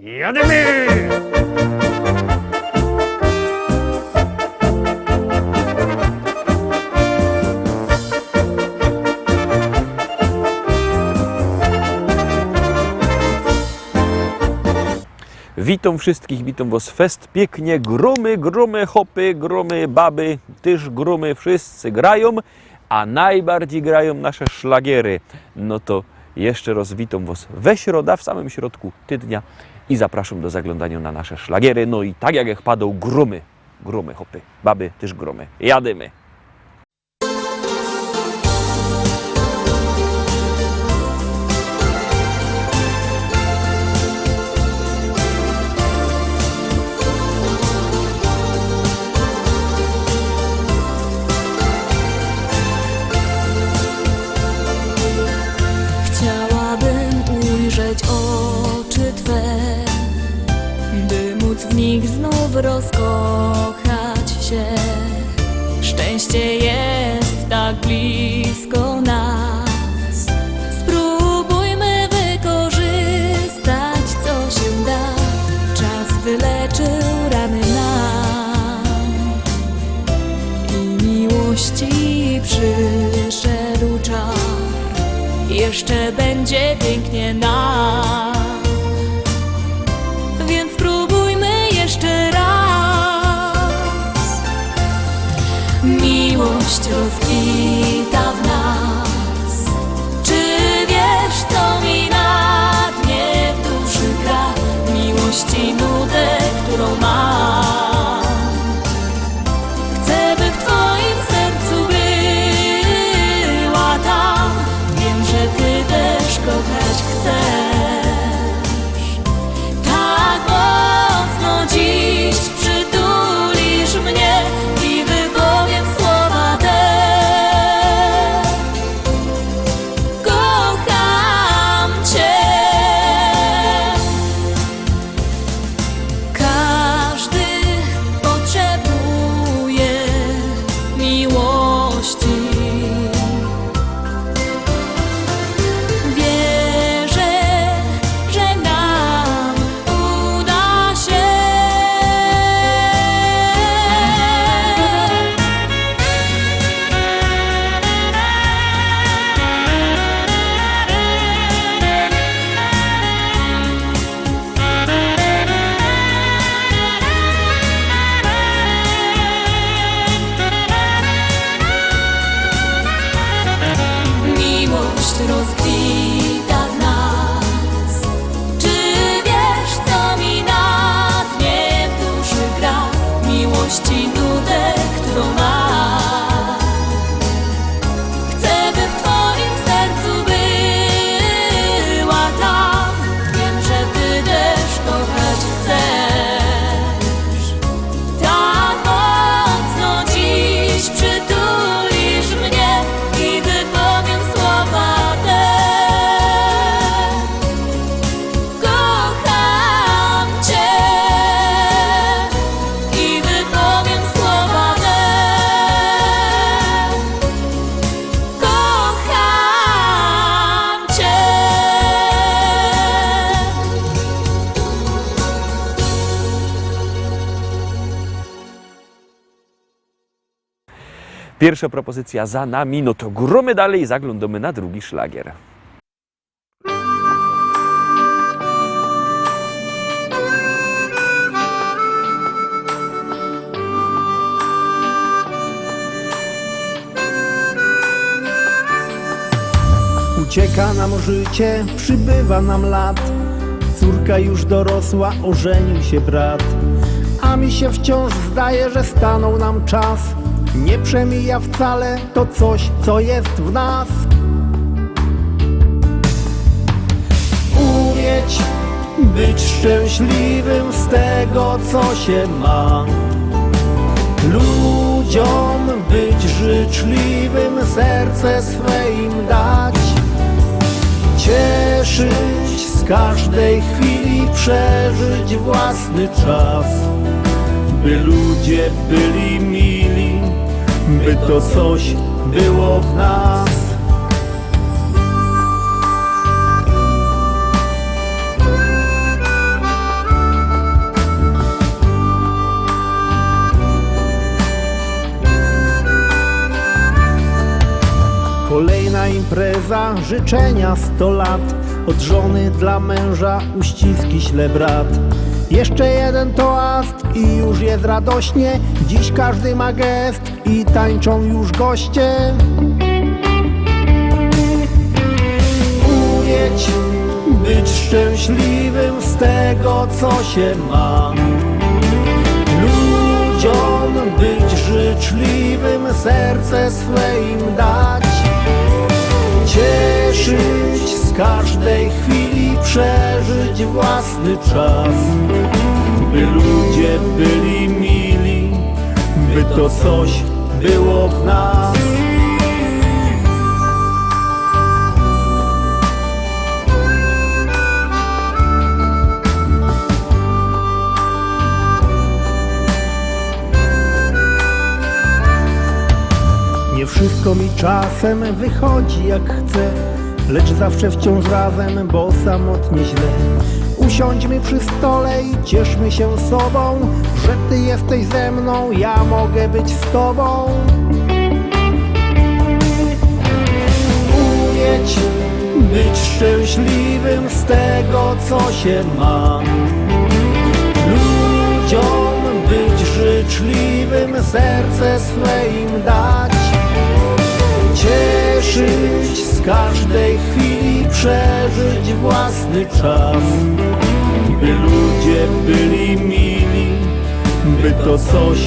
Jadymy! Witam wszystkich, witam was fest pięknie, gromy, hopy, gromy, baby, też gromy, wszyscy grają, a najbardziej grają nasze szlagiery. No to jeszcze raz witam was we środę, w samym środku tygodnia i zapraszam do zaglądania na nasze szlagiery. No i tak jak padą gromy, hopy, baby, też gromy. Jadymy! Oczy Twe, by móc w nich znów rozkochać się. Szczęście jest tak blisko nas. Spróbujmy wykorzystać, co się da. Czas wyleczył rany nam i miłości przyszedł czas. Jeszcze będzie pięknie nam, więc spróbujmy jeszcze raz. Miłość rozkwita w nas. Czy wiesz, co mi na dnie w duszy gra? Miłości nudę, którą mam. Chcę, by w Twoim sercu była tam. Że Ty też kochać chcesz. Tak mocno dziś przytulisz mnie i wypowiem słowa te. Kocham Cię. Każdy potrzebuje miłości. Rozkwita w nas. Czy wiesz, co mi na dnie w duszy gra? Miłości nudę, którą mam. Chcę, by w Twoim sercu była tam. Wiem, że Ty też kochać chcesz. Tak mocno dziś przytulisz mnie i wypowiem słowa. Pierwsza propozycja za nami, no to gromy dalej i zaglądamy na drugi szlagier. Ucieka nam życie, przybywa nam lat. Córka już dorosła, ożenił się brat. A mi się wciąż zdaje, że stanął nam czas. Nie przemija wcale to coś, co jest w nas. Umieć być szczęśliwym z tego, co się ma. Ludziom być życzliwym, serce swe im dać. Cieszyć z każdej chwili, przeżyć własny czas. By ludzie byli mili, by to coś było w nas. impreza, życzenia 100 lat. Od żony dla męża uściski śle brat. Jeszcze jeden toast i już jest radośnie. Dziś każdy ma gest i tańczą już goście. Umieć być szczęśliwym z tego, co się ma. Ludziom być życzliwym, serce swe im dać. Cieszyć z każdej chwili, przeżyć własny czas. By ludzie byli mili, by to coś było w nas. Nie wszystko mi czasem wychodzi jak chcę, lecz zawsze wciąż razem, bo samotnie źle. Usiądźmy przy stole i cieszmy się sobą, że ty jesteś ze mną, ja mogę być z tobą. Umieć być szczęśliwym z tego, co się ma. Ludziom być życzliwym, serce swe im dać. Cieszyć z każdej chwili, przeżyć własny czas. By ludzie byli mili, by to coś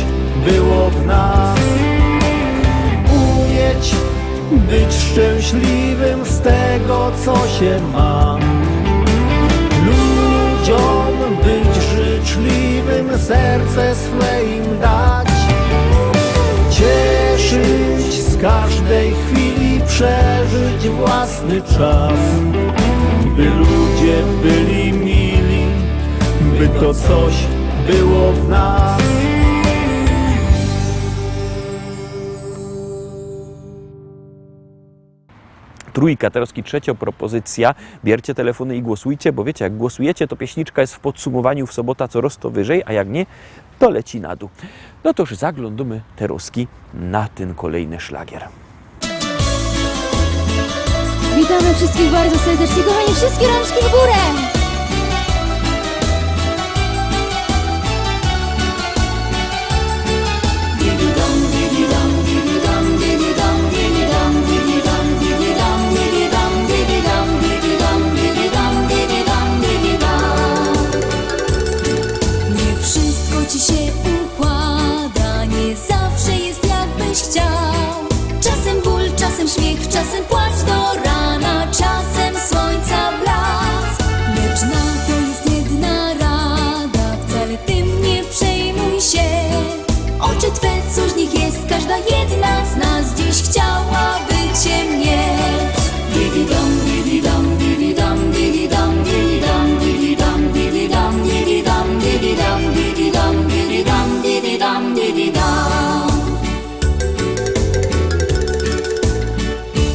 było w nas. Umieć być szczęśliwym z tego, co się ma. Ludziom być życzliwym, serce swe im dać. Cieszyć z każdej chwili, przeżyć własny czas. By ludzie byli mili, by to coś było w nas. Trójka, teraz trzecia propozycja. Bierzcie telefony i głosujcie, bo wiecie, jak głosujecie, to pieśniczka jest w podsumowaniu w sobota coraz to wyżej, a jak nie, to leci na dół. No to już zaglądamy teraz na ten kolejny szlagier. Witamy wszystkich bardzo serdecznie, kochani, wszystkie rączki w górę! Nie wszystko ci się układa, nie zawsze jest jakbyś chciał. Czasem ból, czasem śmiech, czasem płacz do rana, czasem słońca blask. Lecz na to jest jedna rada, wcale tym nie przejmuj się. Oczy twe, coś w nich jest, każda jedna z nas dziś chciałaby cię mieć. Didi-dam, didi-dam, didi-dam, didi-dam, didi-dam, didi-dam, didi-dam, didi-dam, didi-dam, didi-dam, didi-dam, didi-dam, didi-dam.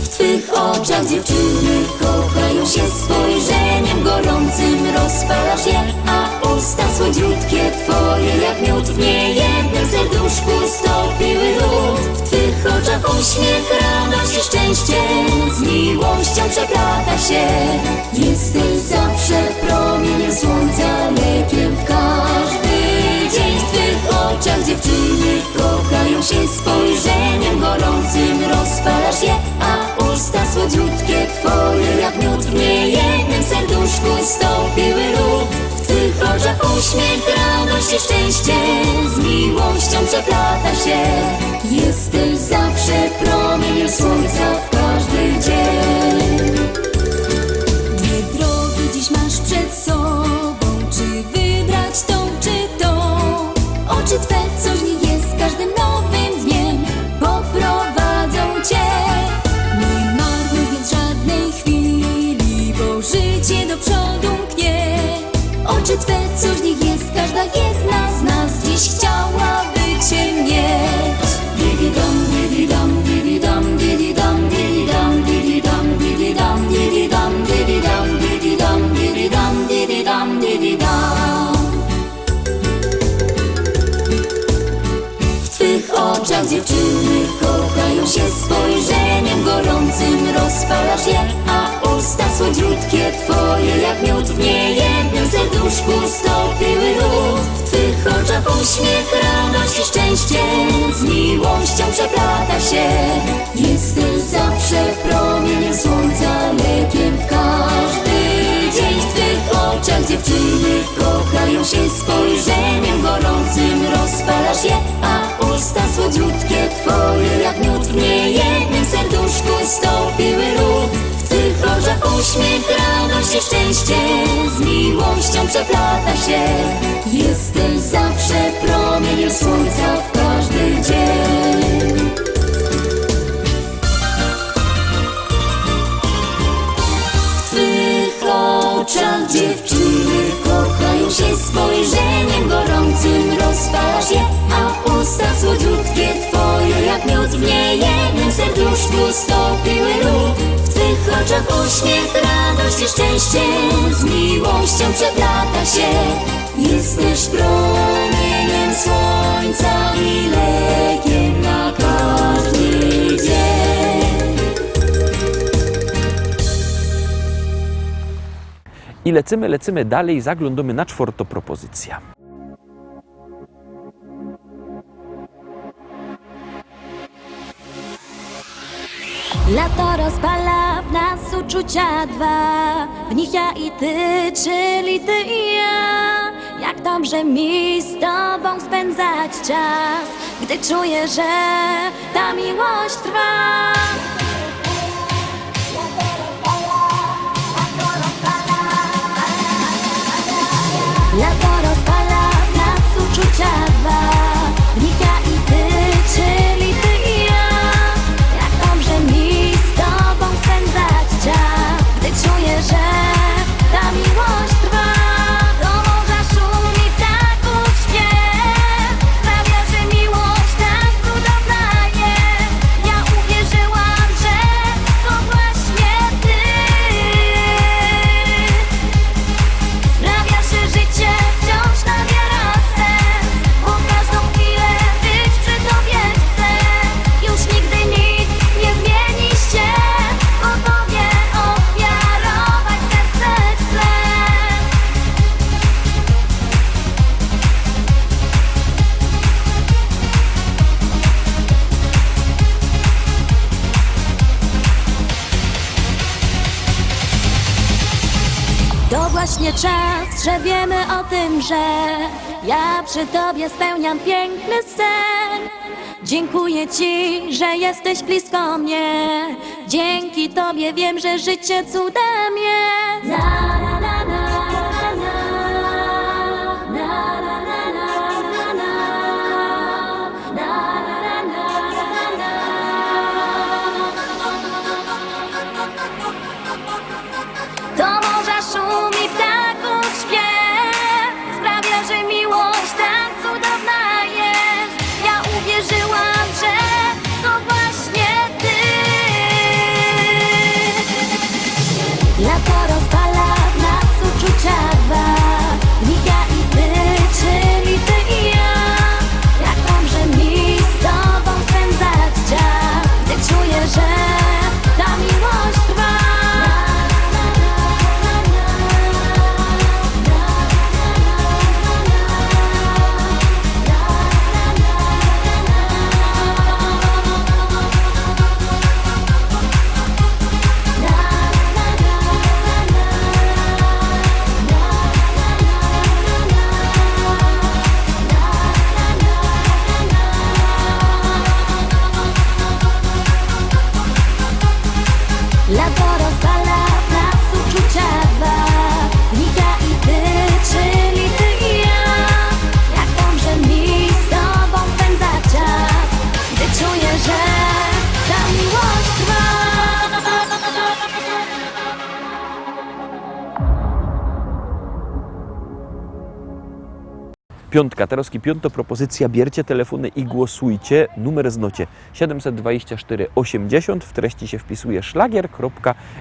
W twych oczach dziewczyny kochają się, spojrzeniem gorącym rozpalasz je, a usta słodziutkie twoje jak miód w niejednym serduszku stopiły lód. W twych oczach uśmiech, radość i szczęście z miłością przeplata się. Jesteś zawsze promieniem słońca, lekiem w każdy dzień. W twych oczach dziewczyny kochają się, spojrzeniem gorącym rozpalasz je, a usta słodziutkie twoje jak miód w niejednym serduszku stopiły lód. W twych oczach uśmiech, radość i szczęście z miłością przeplata się. Jesteś zawsze promieniem słońca w każdy dzień. Dwie drogi dziś masz przed sobą, czy wybrać tą, czy tą? Oczy twe, coś w nich jest, każdym nowym dniem poprowadzą cię. Nie marnuj więc żadnej chwili, bo życie do przodu mknie. Oczy twe, coś w nich jest, każda jedna z nas dziś chciałaby cię mieć. Didi-dam, didi-dam, didi-dam, didi-dam, didi-dam, didi-dam, didi-dam, didi-dam, didi-dam, didi-dam, didi-dam, didi-dam, didi-dam. W twych oczach dziewczyny kochają się, spojrzeniem gorącym rozpalasz uśmiech, radość i szczęście z miłością przeplata się. Jesteś zawsze promieniem słońca, lekiem w każdy dzień. W twych oczach dziewczyny kochają się, spojrzeniem gorącym rozpalasz je, a usta słodziutkie twoje jak miód w niejednym serduszku stopiły lód. W twych oczach uśmiech, radość i szczęście z miłością przeplata się. Jesteś zawsze promieniem słońca w każdy dzień. W twych oczach dziewczyny kochają się, spojrzeniem gorącym rozpalasz je, a usta słodziutkie twoje jak miód w niejednym serduszku stopiły lód. W twych oczach uśmiech, radość i szczęście z miłością przeplata się. Jesteś promieniem słońca i lekiem na każdy dzień. I lecimy dalej, zaglądamy na czwartą propozycję. Lato rozpala w nas uczucia dwa, w nich ja i ty, czyli ty i ja. Jak dobrze mi z tobą spędzać czas, gdy czuję, że ta miłość trwa. Lato rozpala w nas uczucia dwa, w nich ja i ty, czyli ty i ja. Jak dobrze mi z tobą spędzać czas, gdy czuję, że ta miłość trwa. Do morza szumi ptaków śpiew, sprawia, że miłość tak cudowna jest. Ja uwierzyłam, że to właśnie ty. Sprawia, że życie wciąż nabiera sens, bo każdą chwilę być przy tobie chcę. Już nigdy nic nie zmieni się, bo tobie ofiarować serce chcę. To właśnie czas, że wiemy o tym, że ja przy tobie spełniam piękny sen. Dziękuję ci, że jesteś blisko mnie. Dzięki tobie wiem, że życie cudem jest. Na, na, na, na, na, na, na, na, na, na, na, na, na, na. Do morza szumi ptaków śpiew, sprawia, że miłość tak cudowna jest. Ja uwierzyłam, że to właśnie ty. Lato rozpala w nas uczucia dwa, w nich ja i ty, czyli ty i ja. Jak dobrze mi z tobą spędzać czas, gdy czuję, że ta miłość trwa. Lato rozpala w nas uczucia dwa, w nich ja i ty, czyli ty i ja. Jak dobrze mi z tobą spędzać czas, gdy czuję, że ta miłość trwa. Piątka, teraz piąta propozycja, bierzcie telefony i głosujcie. Numer znocie 724 80, w treści się wpisuje szlagier,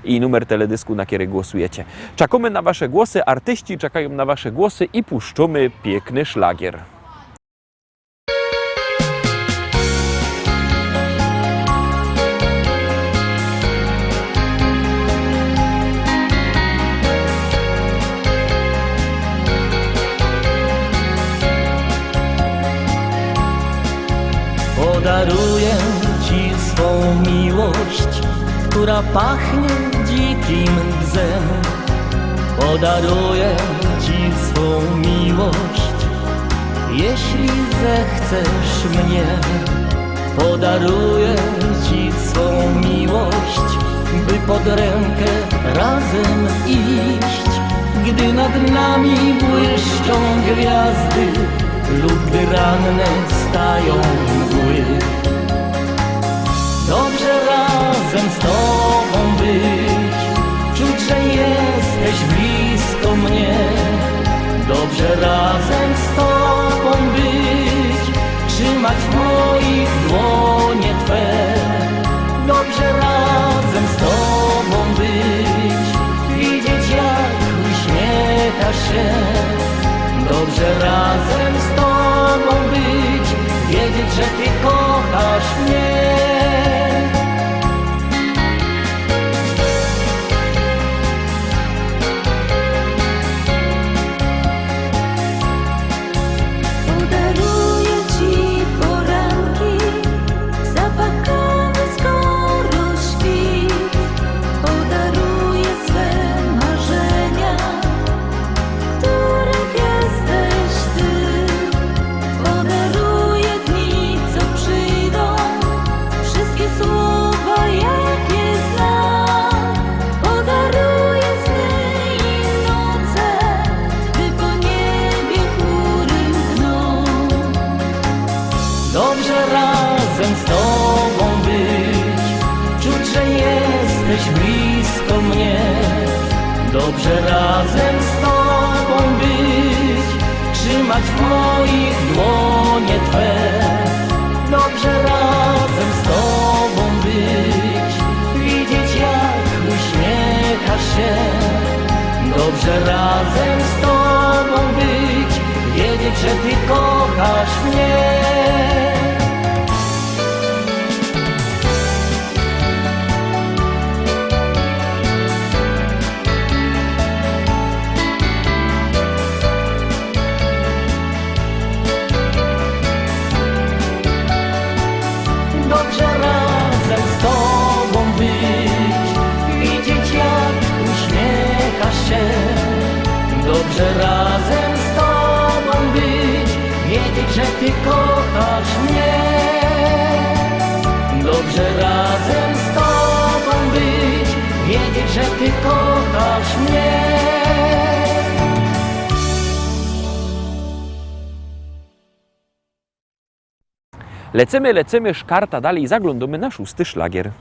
i numer teledysku, na który głosujecie. Czekamy na wasze głosy, artyści czekają na wasze głosy i puszczamy piękny szlagier. Podaruję Ci swą miłość, która pachnie dzikim bzem. Podaruję Ci swą miłość, jeśli zechcesz mnie. Podaruję Ci swą miłość, by pod rękę razem iść, gdy nad nami błyszczą gwiazdy lub gdy ranne wstają mgły. Dobrze razem z Tobą być, czuć, że jesteś blisko mnie. Dobrze razem z Tobą być, trzymać w moich dłonie Twe. Dobrze razem z Tobą być, widzieć jak uśmiechasz się. Dobrze razem z Tobą być, wiedzieć, że Ty kochasz mnie. Podaruję Ci poranki, zapakany skoro świt. Podaruję swe marzenia, których jesteś Ty. Podaruję dni, co przyjdą, wszystkie słowa, jakie znam. Podaruję sny i noce, gdy po niebie chmury mkną. Dobrze razem z Tobą być, czuć, że jesteś blisko mnie. Dobrze razem z Tobą być, trzymać w moich dłonie Twe. Dobrze razem z Tobą być, widzieć jak uśmiechasz się. Dobrze razem z Tobą być, wiedzieć, że Ty kochasz mnie. Dobrze razem z Tobą być, widzieć jak uśmiechasz się. Dobrze razem z Tobą być, wiedzieć, że Ty kochasz mnie. Dobrze razem z Tobą być, wiedzieć, że Ty kochasz mnie. Lecimy, szkarta dalej, zaglądamy na 6. szlagier.